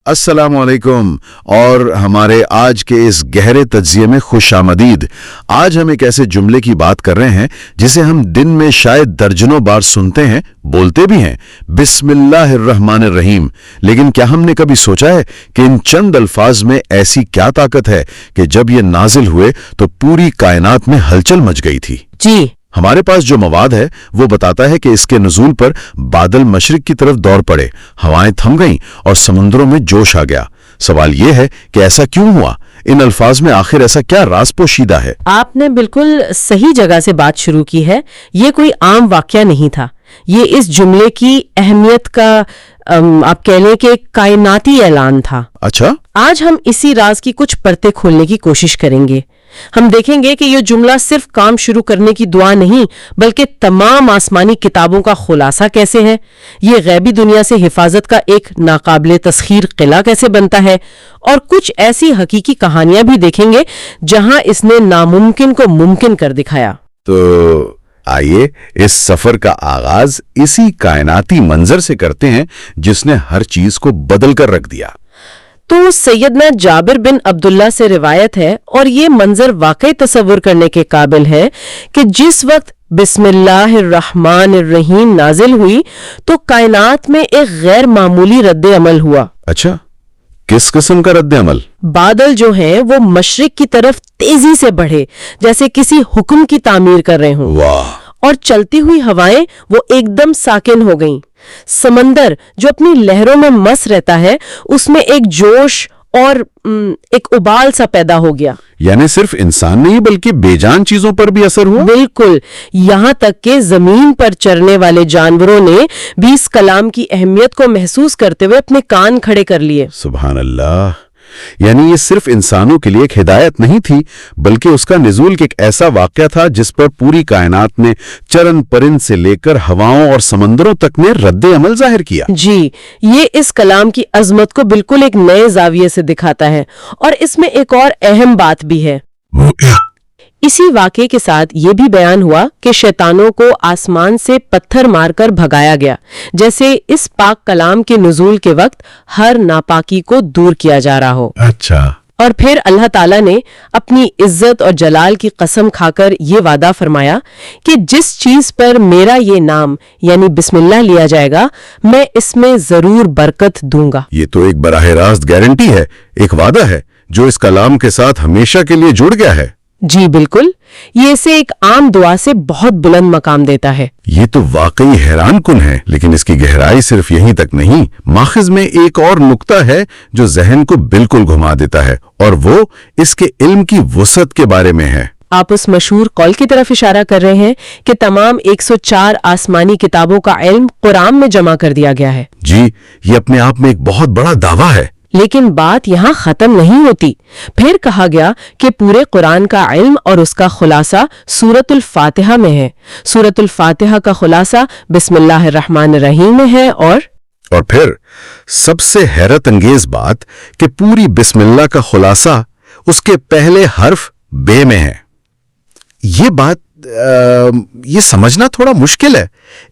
السلام علیکم اور ہمارے آج کے اس گہرے تجزیے میں خوش آمدید۔ آج ہم ایک ایسے جملے کی بات کر رہے ہیں جسے ہم دن میں شاید درجنوں بار سنتے ہیں، بولتے بھی ہیں، بسم اللہ الرحمن الرحیم۔ لیکن کیا ہم نے کبھی سوچا ہے کہ ان چند الفاظ میں ایسی کیا طاقت ہے کہ جب یہ نازل ہوئے تو پوری کائنات میں ہلچل مچ گئی تھی؟ جی ہمارے پاس جو مواد ہے وہ بتاتا ہے کہ اس کے نزول پر بادل مشرق کی طرف دوڑ پڑے، ہوائیں تھم گئیں اور سمندروں میں جوش آ گیا۔ سوال یہ ہے کہ ایسا کیوں ہوا؟ ان الفاظ میں آخر ایسا کیا راز پوشیدہ ہے؟ آپ نے بالکل صحیح جگہ سے بات شروع کی ہے۔ یہ کوئی عام واقعہ نہیں تھا، یہ اس جملے کی اہمیت کا آپ کہہ لیں کہ کائناتی اعلان تھا۔ اچھا، آج ہم اسی راز کی کچھ پرتیں کھولنے کی کوشش کریں گے۔ ہم دیکھیں گے کہ یہ جملہ صرف کام شروع کرنے کی دعا نہیں بلکہ تمام آسمانی کتابوں کا خلاصہ کیسے ہے، یہ غیبی دنیا سے حفاظت کا ایک ناقابل تسخیر قلعہ کیسے بنتا ہے، اور کچھ ایسی حقیقی کہانیاں بھی دیکھیں گے جہاں اس نے ناممکن کو ممکن کر دکھایا۔ تو آئیے اس سفر کا آغاز اسی کائناتی منظر سے کرتے ہیں جس نے ہر چیز کو بدل کر رکھ دیا۔ تو سیدنا جابر بن عبداللہ سے روایت ہے، اور یہ منظر واقعی تصور کرنے کے قابل ہے کہ جس وقت بسم اللہ الرحمن الرحیم نازل ہوئی تو کائنات میں ایک غیر معمولی رد عمل ہوا۔ اچھا، کس قسم کا رد عمل؟ بادل جو ہیں وہ مشرق کی طرف تیزی سے بڑھے جیسے کسی حکم کی تعمیر کر رہے ہوں، واہ! اور چلتی ہوئی ہوائیں وہ ایک دم ساکن ہو گئیں۔ سمندر جو اپنی لہروں میں مست رہتا ہے اس میں ایک جوش اور ایک ابال سا پیدا ہو گیا۔ یعنی صرف انسان نہیں بلکہ بے جان چیزوں پر بھی اثر ہوا؟ بالکل، یہاں تک کہ زمین پر چرنے والے جانوروں نے بھی اس کلام کی اہمیت کو محسوس کرتے ہوئے اپنے کان کھڑے کر لیے۔ سبحان اللہ! یعنی یہ صرف انسانوں کے لیے ایک ہدایت نہیں تھی بلکہ اس کا نزول ایک ایسا واقعہ تھا جس پر پوری کائنات نے چرن پرند سے لے کر ہواؤں اور سمندروں تک نے رد عمل ظاہر کیا۔ جی، یہ اس کلام کی عظمت کو بالکل ایک نئے زاویے سے دکھاتا ہے، اور اس میں ایک اور اہم بات بھی ہے۔ اسی واقعے کے ساتھ یہ بھی بیان ہوا کہ شیطانوں کو آسمان سے پتھر مار کر بھگایا گیا، جیسے اس پاک کلام کے نزول کے وقت ہر ناپاکی کو دور کیا جا رہا ہو۔ اچھا، اور پھر اللہ تعالیٰ نے اپنی عزت اور جلال کی قسم کھا کر یہ وعدہ فرمایا کہ جس چیز پر میرا یہ نام یعنی بسم اللہ لیا جائے گا میں اس میں ضرور برکت دوں گا۔ یہ تو ایک براہ راست گارنٹی ہے، ایک وعدہ ہے جو اس کلام کے ساتھ ہمیشہ کے لیے جڑ گیا ہے۔ جی بالکل، یہ اسے ایک عام دعا سے بہت بلند مقام دیتا ہے۔ یہ تو واقعی حیران کن ہے، لیکن اس کی گہرائی صرف یہیں تک نہیں۔ ماخذ میں ایک اور نقطہ ہے جو ذہن کو بالکل گھما دیتا ہے، اور وہ اس کے علم کی وسعت کے بارے میں ہے۔ آپ اس مشہور قول کی طرف اشارہ کر رہے ہیں کہ تمام 104 آسمانی کتابوں کا علم قرآن میں جمع کر دیا گیا ہے۔ جی، یہ اپنے آپ میں ایک بہت بڑا دعویٰ ہے۔ لیکن بات یہاں ختم نہیں ہوتی، پھر کہا گیا کہ پورے قرآن کا علم اور اس کا خلاصہ سورۃ الفاتحہ میں ہے۔ سورۃ الفاتحہ کا خلاصہ بسم اللہ الرحمن الرحیم میں ہے، اور پھر سب سے حیرت انگیز بات کہ پوری بسم اللہ کا خلاصہ اس کے پہلے حرف بے میں ہے۔ یہ بات یہ سمجھنا تھوڑا مشکل ہے،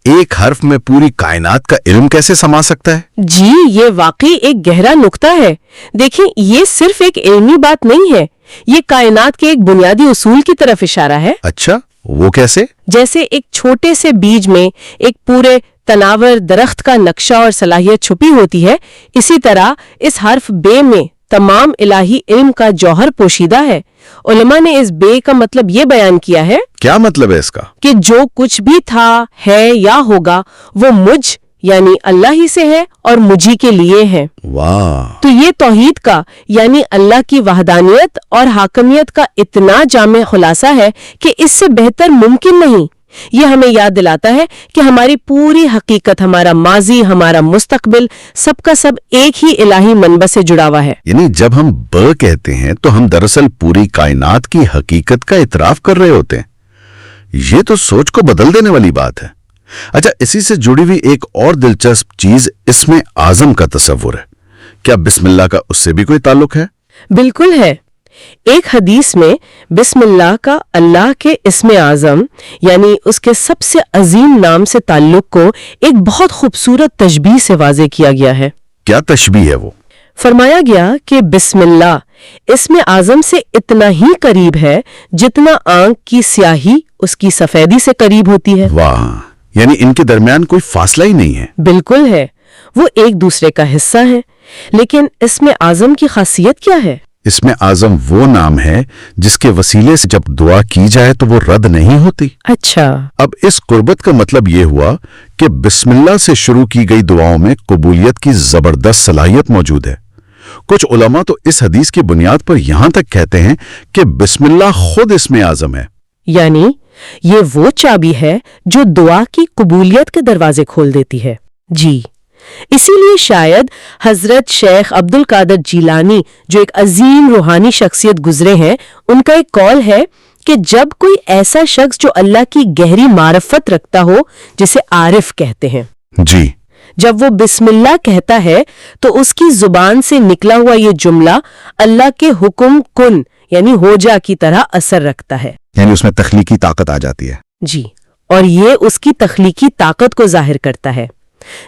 ایک حرف میں پوری کائنات کا علم کیسے سما سکتا ہے؟ جی، یہ واقعی ایک گہرا نقطہ ہے۔ دیکھیں، یہ صرف ایک علمی بات نہیں ہے، یہ کائنات کے ایک بنیادی اصول کی طرف اشارہ ہے۔ اچھا، وہ کیسے؟ جیسے ایک چھوٹے سے بیج میں ایک پورے تناور درخت کا نقشہ اور صلاحیت چھپی ہوتی ہے، اسی طرح اس حرف بے میں تمام الہی علم کا جوہر پوشیدہ ہے۔ علماء نے اس بے کا مطلب یہ بیان کیا ہے۔ کیا مطلب ہے اس کا؟ کہ جو کچھ بھی تھا، ہے یا ہوگا وہ مجھ یعنی اللہ ہی سے ہے اور مجھی کے لیے ہے۔ واہ! تو یہ توحید کا یعنی اللہ کی وحدانیت اور حاکمیت کا اتنا جامع خلاصہ ہے کہ اس سے بہتر ممکن نہیں۔ یہ ہمیں یاد دلاتا ہے کہ ہماری پوری حقیقت، ہمارا ماضی، ہمارا مستقبل، سب کا سب ایک ہی الہی منبع سے جڑا ہوا ہے۔ یعنی جب ہم ب کہتے ہیں تو ہم دراصل پوری کائنات کی حقیقت کا اعتراف کر رہے ہوتے ہیں۔ یہ تو سوچ کو بدل دینے والی بات ہے۔ اچھا، اسی سے جڑی ہوئی ایک اور دلچسپ چیز اسم اعظم کا تصور ہے۔ کیا بسم اللہ کا اس سے بھی کوئی تعلق ہے؟ بالکل ہے۔ ایک حدیث میں بسم اللہ کا اللہ کے اسم اعظم یعنی اس کے سب سے عظیم نام سے تعلق کو ایک بہت خوبصورت تشبیہ سے واضح کیا گیا ہے۔ کیا تشبیہ ہے وہ؟ فرمایا گیا کہ بسم اللہ اس میں اعظم سے اتنا ہی قریب ہے جتنا آنکھ کی سیاہی اس کی سفیدی سے قریب ہوتی ہے۔ واہ، یعنی ان کے درمیان کوئی فاصلہ ہی نہیں ہے۔ بالکل ہے، وہ ایک دوسرے کا حصہ ہے۔ لیکن اس میں اعظم کی خاصیت کیا ہے؟ اس میں اعظم وہ نام ہے جس کے وسیلے سے جب دعا کی جائے تو وہ رد نہیں ہوتی۔ اچھا، اب اس قربت کا مطلب یہ ہوا کہ بسم اللہ سے شروع کی گئی دعاؤں میں قبولیت کی زبردست صلاحیت موجود ہے۔ کچھ علماء تو اس حدیث کی بنیاد پر یہاں تک کہتے ہیں کہ بسم اللہ خود اس میں اعظم ہے۔ یعنی یہ وہ چابی ہے جو دعا کی قبولیت کے دروازے کھول دیتی ہے۔ جی، اسی لیے شاید حضرت شیخ عبد القادر جیلانی جو ایک عظیم روحانی شخصیت گزرے ہیں، ان کا ایک قول ہے کہ جب کوئی ایسا شخص جو اللہ کی گہری معرفت رکھتا ہو، جسے عارف کہتے ہیں، جی، جب وہ بسم اللہ کہتا ہے تو اس کی زبان سے نکلا ہوا یہ جملہ اللہ کے حکم کن یعنی ہو جا کی طرح اثر رکھتا ہے۔ یعنی اس میں تخلیقی طاقت آ جاتی ہے۔ جی، اور یہ اس کی تخلیقی طاقت کو ظاہر کرتا ہے۔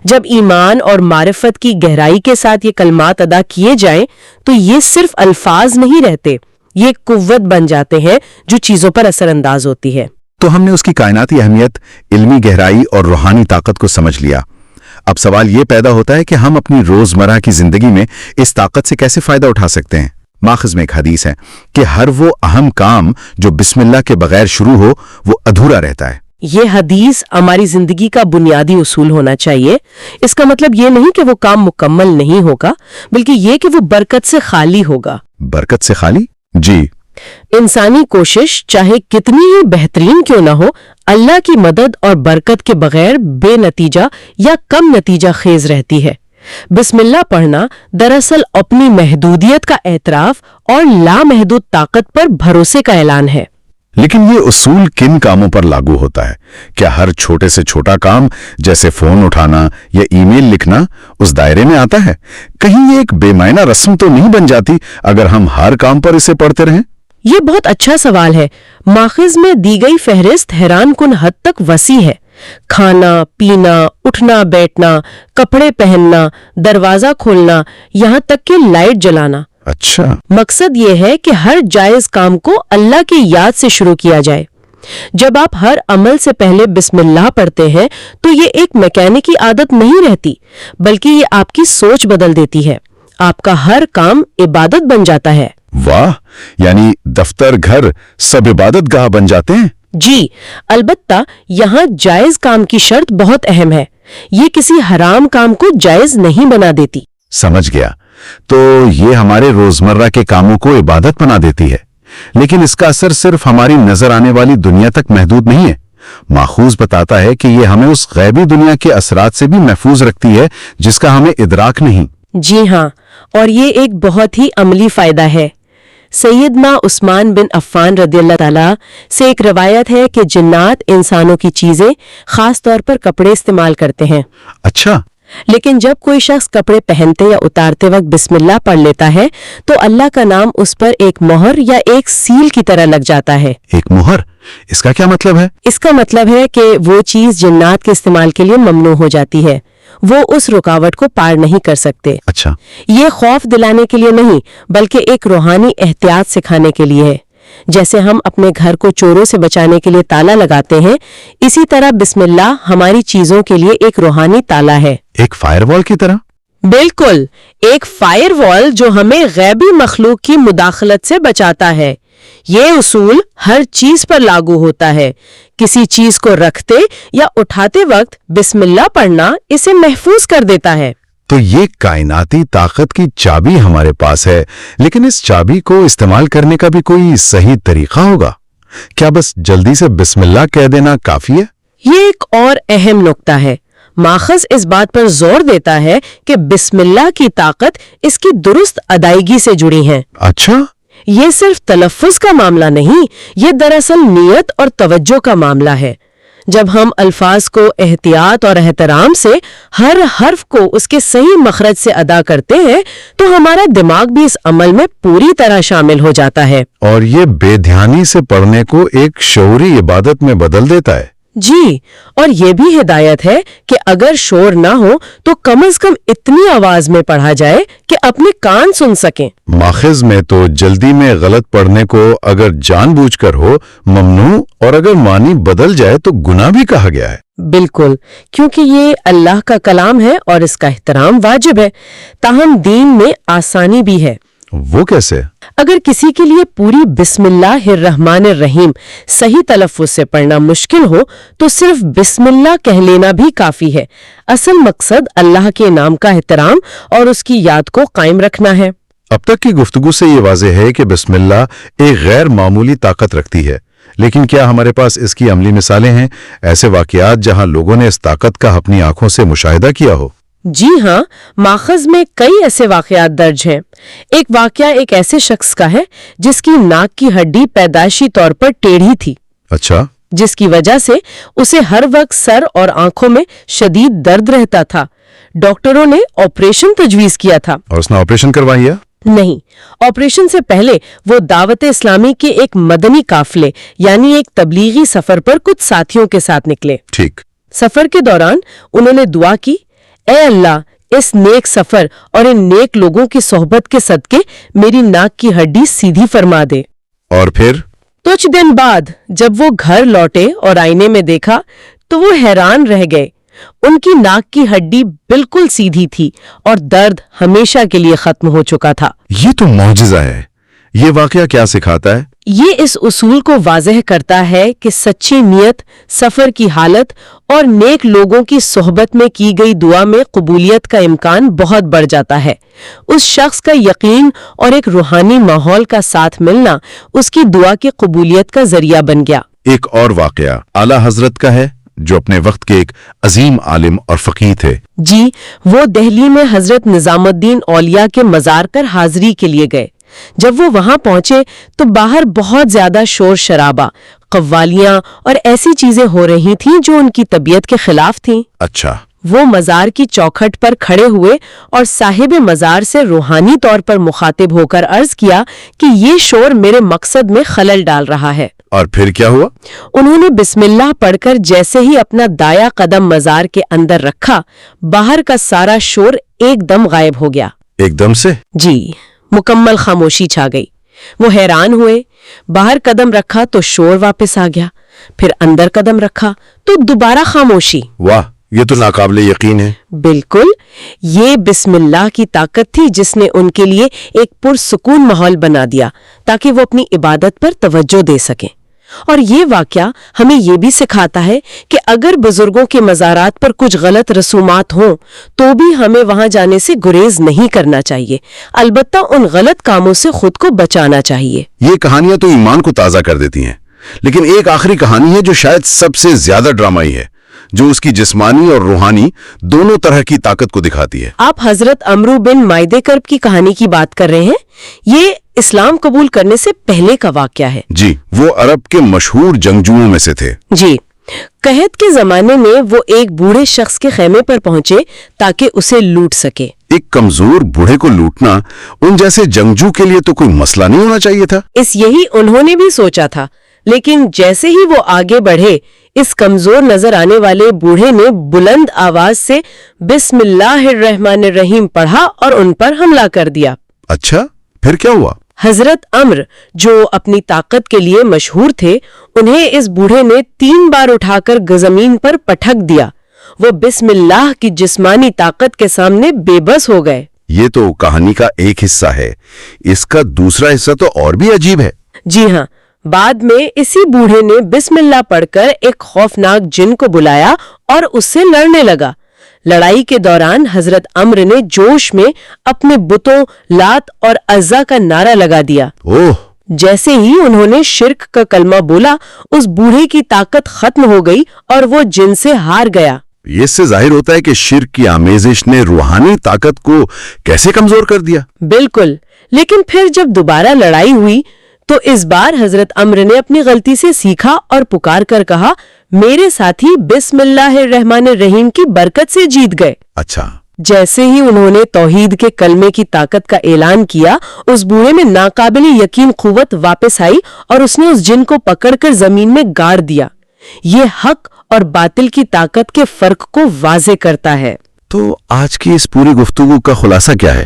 جب ایمان اور معرفت کی گہرائی کے ساتھ یہ کلمات ادا کیے جائیں تو یہ صرف الفاظ نہیں رہتے، یہ قوت بن جاتے ہیں جو چیزوں پر اثر انداز ہوتی ہے۔ تو ہم نے اس کی کائناتی اہمیت، علمی گہرائی اور روحانی طاقت کو سمجھ لیا۔ اب سوال یہ پیدا ہوتا ہے کہ ہم اپنی روزمرہ کی زندگی میں اس طاقت سے کیسے فائدہ اٹھا سکتے ہیں؟ ماخذ میں ایک حدیث ہے کہ ہر وہ اہم کام جو بسم اللہ کے بغیر شروع ہو وہ ادھورا رہتا ہے۔ یہ حدیث ہماری زندگی کا بنیادی اصول ہونا چاہیے۔ اس کا مطلب یہ نہیں کہ وہ کام مکمل نہیں ہوگا، بلکہ یہ کہ وہ برکت سے خالی ہوگا۔ برکت سے خالی؟ جی، انسانی کوشش چاہے کتنی ہی بہترین کیوں نہ ہو، اللہ کی مدد اور برکت کے بغیر بے نتیجہ یا کم نتیجہ خیز رہتی ہے۔ بسم اللہ پڑھنا دراصل اپنی محدودیت کا اعتراف اور لامحدود طاقت پر بھروسے کا اعلان ہے۔ لیکن یہ اصول کن کاموں پر لاگو ہوتا ہے؟ کیا ہر چھوٹے سے چھوٹا کام جیسے فون اٹھانا یا ای میل لکھنا اس دائرے میں آتا ہے؟ کہیں یہ ایک بے معنی رسم تو نہیں بن جاتی اگر ہم ہر کام پر اسے پڑھتے رہیں؟ یہ بہت اچھا سوال ہے۔ ماخذ میں دی گئی فہرست حیران کن حد تک وسیع ہے۔ کھانا، پینا، اٹھنا بیٹھنا، کپڑے پہننا، دروازہ کھولنا، یہاں تک کہ لائٹ جلانا۔ اچھا، مقصد یہ ہے کہ ہر جائز کام کو اللہ کی یاد سے شروع کیا جائے۔ جب آپ ہر عمل سے پہلے بسم اللہ پڑھتے ہیں تو یہ ایک میکینکی عادت نہیں رہتی، بلکہ یہ آپ کی سوچ بدل دیتی ہے۔ آپ کا ہر کام عبادت بن جاتا ہے۔ واہ، یعنی دفتر، گھر سب عبادت گاہ بن جاتے ہیں؟ جی، البتہ یہاں جائز کام کی شرط بہت اہم ہے۔ یہ کسی حرام کام کو جائز نہیں بنا دیتی۔ سمجھ گیا۔ تو یہ ہمارے روزمرہ کے کاموں کو عبادت بنا دیتی ہے، لیکن اس کا اثر صرف ہماری نظر آنے والی دنیا تک محدود نہیں ہے۔ ماخوذ بتاتا ہے کہ یہ ہمیں اس غیبی دنیا کے اثرات سے بھی محفوظ رکھتی ہے جس کا ہمیں ادراک نہیں۔ جی ہاں، اور یہ ایک بہت ہی عملی فائدہ ہے۔ سیدنا عثمان بن عفان رضی اللہ تعالیٰ سے ایک روایت ہے کہ جنات انسانوں کی چیزیں، خاص طور پر کپڑے استعمال کرتے ہیں۔ اچھا، لیکن جب کوئی شخص کپڑے پہنتے یا اتارتے وقت بسم اللہ پڑھ لیتا ہے تو اللہ کا نام اس پر ایک مہر یا ایک سیل کی طرح لگ جاتا ہے۔ ایک مہر؟ اس کا کیا مطلب ہے؟ اس کا مطلب ہے کہ وہ چیز جنات کے استعمال کے لیے ممنوع ہو جاتی ہے، وہ اس رکاوٹ کو پار نہیں کر سکتے۔ اچھا، یہ خوف دلانے کے لیے نہیں بلکہ ایک روحانی احتیاط سکھانے کے لیے ہے۔ جیسے ہم اپنے گھر کو چوروں سے بچانے کے لیے تالا لگاتے ہیں، اسی طرح بسم اللہ ہماری چیزوں کے لیے ایک روحانی تالا ہے۔ ایک فائر وال کی طرح؟ بالکل، ایک فائر وال جو ہمیں غیبی مخلوق کی مداخلت سے بچاتا ہے۔ یہ اصول ہر چیز پر لاگو ہوتا ہے۔ کسی چیز کو رکھتے یا اٹھاتے وقت بسم اللہ پڑھنا اسے محفوظ کر دیتا ہے۔ تو یہ کائناتی طاقت کی چابی ہمارے پاس ہے، لیکن اس چابی کو استعمال کرنے کا بھی کوئی صحیح طریقہ ہوگا؟ کیا بس جلدی سے بسم اللہ کہہ دینا کافی ہے؟ یہ ایک اور اہم نکتہ ہے۔ ماخذ اس بات پر زور دیتا ہے کہ بسم اللہ کی طاقت اس کی درست ادائیگی سے جڑی ہے۔ اچھا، یہ صرف تلفظ کا معاملہ نہیں، یہ دراصل نیت اور توجہ کا معاملہ ہے۔ جب ہم الفاظ کو احتیاط اور احترام سے، ہر حرف کو اس کے صحیح مخرج سے ادا کرتے ہیں تو ہمارا دماغ بھی اس عمل میں پوری طرح شامل ہو جاتا ہے۔ اور یہ بے دھیانی سے پڑھنے کو ایک شعوری عبادت میں بدل دیتا ہے۔ جی، اور یہ بھی ہدایت ہے کہ اگر شور نہ ہو تو کم از کم اتنی آواز میں پڑھا جائے کہ اپنے کان سن سکیں۔ ماخذ میں تو جلدی میں غلط پڑھنے کو اگر جان بوجھ کر ہو ممنوع، اور اگر معنی بدل جائے تو گناہ بھی کہا گیا ہے۔ بالکل، کیونکہ یہ اللہ کا کلام ہے اور اس کا احترام واجب ہے۔ تاہم دین میں آسانی بھی ہے۔ وہ کیسے؟ اگر کسی کے لیے پوری بسم اللہ الرحمن الرحیم صحیح تلفظ سے پڑھنا مشکل ہو تو صرف بسم اللہ کہہ لینا بھی کافی ہے۔ اصل مقصد اللہ کے نام کا احترام اور اس کی یاد کو قائم رکھنا ہے۔ اب تک کی گفتگو سے یہ واضح ہے کہ بسم اللہ ایک غیر معمولی طاقت رکھتی ہے، لیکن کیا ہمارے پاس اس کی عملی مثالیں ہیں، ایسے واقعات جہاں لوگوں نے اس طاقت کا اپنی آنکھوں سے مشاہدہ کیا ہو؟ جی ہاں، ماخذ میں کئی ایسے واقعات درج ہیں۔ ایک واقعہ ایک ایسے شخص کا ہے جس کی ناک کی ہڈی پیدائشی طور پر ٹیڑھی تھی۔ اچھا۔ جس کی وجہ سے اسے ہر وقت سر اور آنکھوں میں شدید درد رہتا تھا۔ ڈاکٹروں نے آپریشن تجویز کیا تھا۔ اور اس نے آپریشن کروایا؟ نہیں، آپریشن سے پہلے وہ دعوت اسلامی کے ایک مدنی قافلے یعنی ایک تبلیغی سفر پر کچھ ساتھیوں کے ساتھ نکلے۔ ٹھیک۔ سفر کے دوران انہوں نے دعا کی، اے اللہ، اس نیک سفر اور ان نیک لوگوں کی صحبت کے صدقے میری ناک کی ہڈی سیدھی فرما دے۔ اور پھر؟ کچھ دن بعد جب وہ گھر لوٹے اور آئینے میں دیکھا تو وہ حیران رہ گئے۔ ان کی ناک کی ہڈی بالکل سیدھی تھی اور درد ہمیشہ کے لیے ختم ہو چکا تھا۔ یہ تو معجزہ ہے۔ یہ واقعہ کیا سکھاتا ہے؟ یہ اس اصول کو واضح کرتا ہے کہ سچی نیت، سفر کی حالت اور نیک لوگوں کی صحبت میں کی گئی دعا میں قبولیت کا امکان بہت بڑھ جاتا ہے۔ اس شخص کا یقین اور ایک روحانی ماحول کا ساتھ ملنا اس کی دعا کی قبولیت کا ذریعہ بن گیا۔ ایک اور واقعہ اعلیٰ حضرت کا ہے، جو اپنے وقت کے ایک عظیم عالم اور فقیہ تھے۔ جی، وہ دہلی میں حضرت نظام الدین اولیاء کے مزار پر حاضری کے لیے گئے۔ جب وہ وہاں پہنچے تو باہر بہت زیادہ شور شرابہ، قوالیاں اور ایسی چیزیں ہو رہی تھیں جو ان کی طبیعت کے خلاف تھیں۔ اچھا۔ وہ مزار کی چوکھٹ پر کھڑے ہوئے اور صاحب مزار سے روحانی طور پر مخاطب ہو کر عرض کیا کہ یہ شور میرے مقصد میں خلل ڈال رہا ہے۔ اور پھر کیا ہوا؟ انہوں نے بسم اللہ پڑھ کر جیسے ہی اپنا دایاں قدم مزار کے اندر رکھا، باہر کا سارا شور ایک دم غائب ہو گیا۔ ایک دم سے؟ جی، مکمل خاموشی چھا گئی۔ وہ حیران ہوئے۔ باہر قدم رکھا تو شور واپس آ گیا، پھر اندر قدم رکھا تو دوبارہ خاموشی۔ واہ، یہ تو ناقابل یقین ہے۔ بالکل، یہ بسم اللہ کی طاقت تھی جس نے ان کے لیے ایک پرسکون ماحول بنا دیا تاکہ وہ اپنی عبادت پر توجہ دے سکیں۔ اور یہ واقعہ ہمیں یہ بھی سکھاتا ہے کہ اگر بزرگوں کے مزارات پر کچھ غلط رسومات ہوں تو بھی ہمیں وہاں جانے سے گریز نہیں کرنا چاہیے، البتہ ان غلط کاموں سے خود کو بچانا چاہیے۔ یہ کہانیاں تو ایمان کو تازہ کر دیتی ہیں، لیکن ایک آخری کہانی ہے جو شاید سب سے زیادہ ڈرامائی ہے، جو اس کی جسمانی اور روحانی دونوں طرح کی طاقت کو دکھاتی ہے۔ آپ حضرت عمرو بن مائدے کرب کی کہانی کی بات کر رہے ہیں؟ یہ اسلام قبول کرنے سے پہلے کا واقعہ ہے۔ جی، وہ عرب کے مشہور جنگجوؤں میں سے تھے۔ جی، قحط کے زمانے میں وہ ایک بوڑھے شخص کے خیمے پر پہنچے تاکہ اسے لوٹ سکے۔ ایک کمزور بوڑھے کو لوٹنا ان جیسے جنگجو کے لیے تو کوئی مسئلہ نہیں ہونا چاہیے تھا۔ یہی انہوں نے بھی سوچا تھا، لیکن جیسے ہی وہ آگے بڑھے، اس کمزور نظر آنے والے بوڑھے نے بلند آواز سے بسم اللہ الرحمن الرحیم پڑھا اور ان پر حملہ کر دیا۔ اچھا، پھر کیا ہوا؟ حضرت عمر، جو اپنی طاقت کے لیے مشہور تھے، انہیں اس بوڑھے نے 3 بار اٹھا کر زمین پر پٹک دیا۔ وہ بسم اللہ کی جسمانی طاقت کے سامنے بے بس ہو گئے۔ یہ تو کہانی کا ایک حصہ ہے، اس کا دوسرا حصہ تو اور بھی عجیب ہے۔ جی ہاں، بعد میں اسی بوڑھے نے بسم اللہ پڑھ کر ایک خوفناک جن کو بلایا اور اس سے لڑنے لگا۔ لڑائی کے دوران حضرت عمر نے جوش میں اپنے بتوں لات اور عزا کا نعرہ لگا دیا۔ اوہ! جیسے ہی انہوں نے شرک کا کلمہ بولا، اس بوڑھے کی طاقت ختم ہو گئی اور وہ جن سے ہار گیا۔ یہ اس سے ظاہر ہوتا ہے کہ شرک کی آمیزش نے روحانی طاقت کو کیسے کمزور کر دیا۔ بالکل، لیکن پھر جب دوبارہ لڑائی ہوئی تو اس بار حضرت عمر نے اپنی غلطی سے سیکھا اور پکار کر کہا، میرے ساتھی بسم اللہ الرحمن الرحیم کی برکت سے جیت گئے۔ اچھا۔ جیسے ہی انہوں نے توحید کے کلمے کی طاقت کا اعلان کیا، اس بوڑھے میں ناقابل یقین قوت واپس آئی اور اس نے اس جن کو پکڑ کر زمین میں گاڑ دیا۔ یہ حق اور باطل کی طاقت کے فرق کو واضح کرتا ہے۔ تو آج کی اس پوری گفتگو کا خلاصہ کیا ہے؟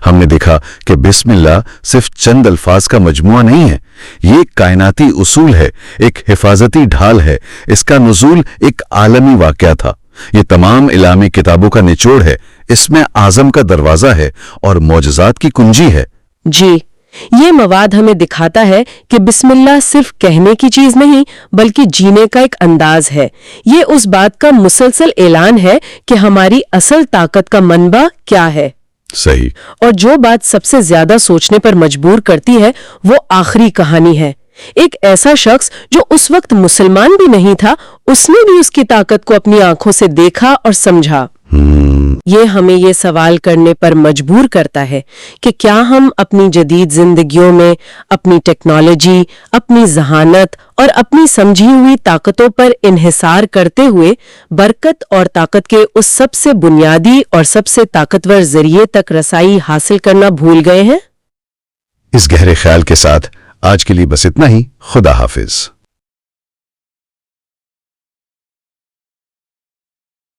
ہم نے دیکھا کہ بسم اللہ صرف چند الفاظ کا مجموعہ نہیں ہے، یہ ایک کائناتی اصول ہے، ایک حفاظتی ڈھال ہے، اس کا نزول ایک عالمی واقعہ تھا، یہ تمام الہامی کتابوں کا نچوڑ ہے، اس میں اعظم کا دروازہ ہے اور معجزات کی کنجی ہے۔ جی، یہ مواد ہمیں دکھاتا ہے کہ بسم اللہ صرف کہنے کی چیز نہیں بلکہ جینے کا ایک انداز ہے۔ یہ اس بات کا مسلسل اعلان ہے کہ ہماری اصل طاقت کا منبع کیا ہے۔ صحیح۔ اور جو بات سب سے زیادہ سوچنے پر مجبور کرتی ہے وہ آخری کہانی ہے۔ ایک ایسا شخص جو اس وقت مسلمان بھی نہیں تھا، اس نے بھی اس کی طاقت کو اپنی آنکھوں سے دیکھا اور سمجھا۔ یہ ہمیں یہ سوال کرنے پر مجبور کرتا ہے کہ کیا ہم اپنی جدید زندگیوں میں اپنی ٹیکنالوجی، اپنی ذہانت اور اپنی سمجھی ہوئی طاقتوں پر انحصار کرتے ہوئے برکت اور طاقت کے اس سب سے بنیادی اور سب سے طاقتور ذریعے تک رسائی حاصل کرنا بھول گئے ہیں؟ اس گہرے خیال کے ساتھ آج کے لیے بس اتنا ہی۔ خدا حافظ۔